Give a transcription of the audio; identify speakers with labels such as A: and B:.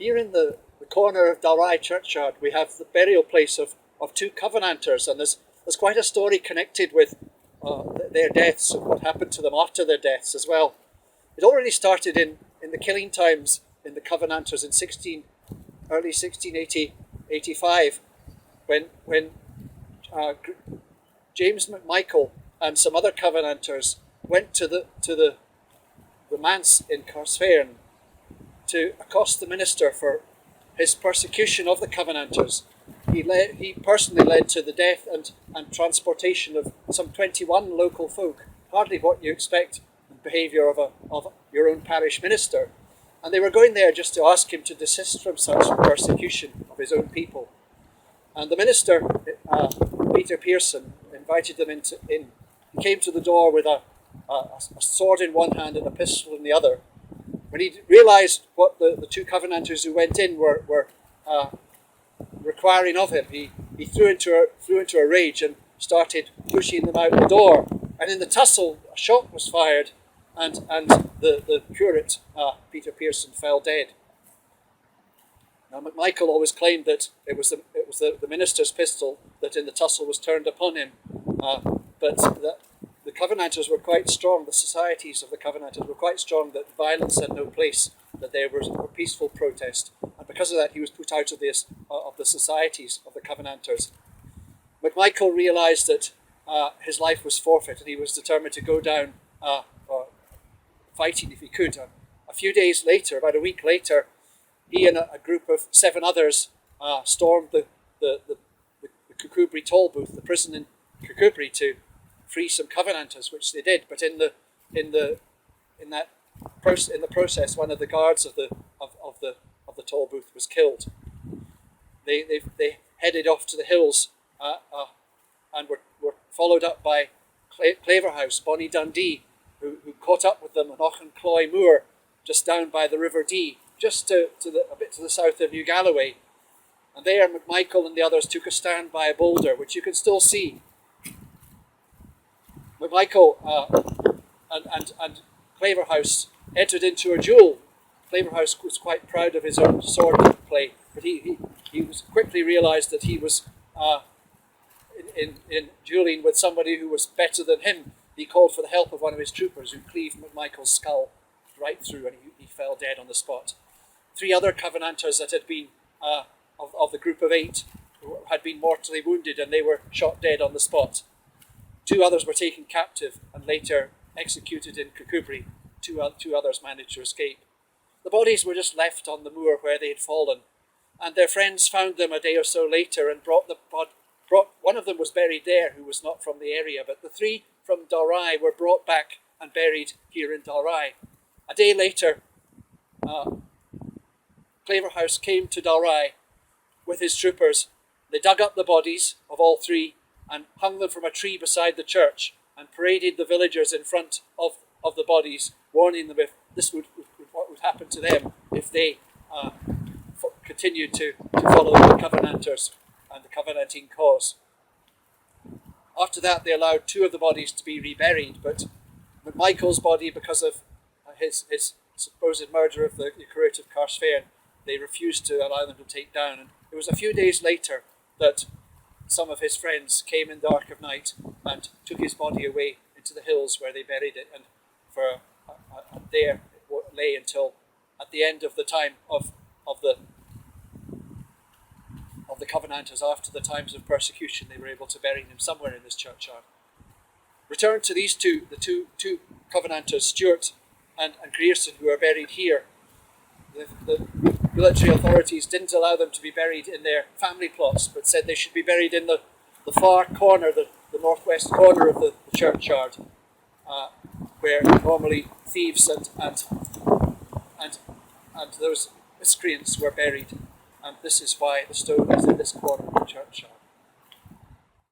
A: Here in the corner of Dalry Kirkyard, we have the burial place of two Covenanters, and there's quite a story connected with their deaths and what happened to them after their deaths as well. It already started in the killing times in the Covenanters in early 1685, when James McMichael and some other Covenanters went to the manse in Carsfairn to accost the minister for his persecution of the Covenanters. He personally led to the death and transportation of some 21 local folk, hardly what you expect in the behaviour of your own parish minister. And they were going there just to ask him to desist from such persecution of his own people. And the minister, Peter Pearson, invited them in. He came to the door with a sword in one hand and a pistol in the other. When he realised what the two Covenanters who went in were requiring of him, he threw into a rage and started pushing them out the door. And in the tussle, a shot was fired, and the curate, Peter Pearson, fell dead. Now, McMichael always claimed that it was the minister's pistol that in the tussle was turned upon him, but the Covenanters were quite strong. The societies of the Covenanters were quite strong that violence had no place, that there was a peaceful protest, and because of that, he was put out of the societies of the Covenanters. McMichael realised that his life was forfeit, and he was determined to go down fighting if he could. A few days later, about a week later, he and a group of 7 others stormed the Kirkcudbright toll booth, the prison in Kirkcudbright, to free some Covenanters, which they did. But in the process, one of the guards of the toll booth was killed. They headed off to the hills and were followed up by Claverhouse, Bonnie Dundee, who caught up with them on Auchencloy Moor, just down by the River Dee, just a bit to the south of New Galloway. And there McMichael and the others took a stand by a boulder, which you can still see. McMichael and Claverhouse entered into a duel. Claverhouse was quite proud of his own sword play, but he was quickly realised that he was in duelling with somebody who was better than him. He called for the help of one of his troopers, who cleaved McMichael's skull right through, and he fell dead on the spot. 3 other Covenanters that had been of the group of 8 had been mortally wounded, and they were shot dead on the spot. 2 others were taken captive and later executed in Kirkcudbright. 2 others managed to escape. The bodies were just left on the moor where they had fallen, and their friends found them a day or so later and brought one of them was buried there, who was not from the area, but the 3 from Dalry were brought back and buried here in Dalry. A day later, Claverhouse came to Dalry with his troopers. They dug up the bodies of all 3 and hung them from a tree beside the church and paraded the villagers in front of the bodies, warning them if this what would happen to them if they continued to follow the Covenanters and the Covenanting cause. After that, they allowed 2 of the bodies to be reburied, but McMichael's body, because of his supposed murder of the curate of Carsfairn, they refused to allow them to take down. And it was a few days later that some of his friends came in the dark of night and took his body away into the hills where they buried it, and there it lay until at the end of the time of the Covenanters. After the times of persecution, they were able to bury him somewhere in this churchyard. Return to these two Covenanters, Stuart and Grierson, who are buried here. The military authorities didn't allow them to be buried in their family plots, but said they should be buried in the far corner, the northwest corner of the churchyard, where normally thieves and those miscreants were buried. And this is why the stone is in this corner of the churchyard.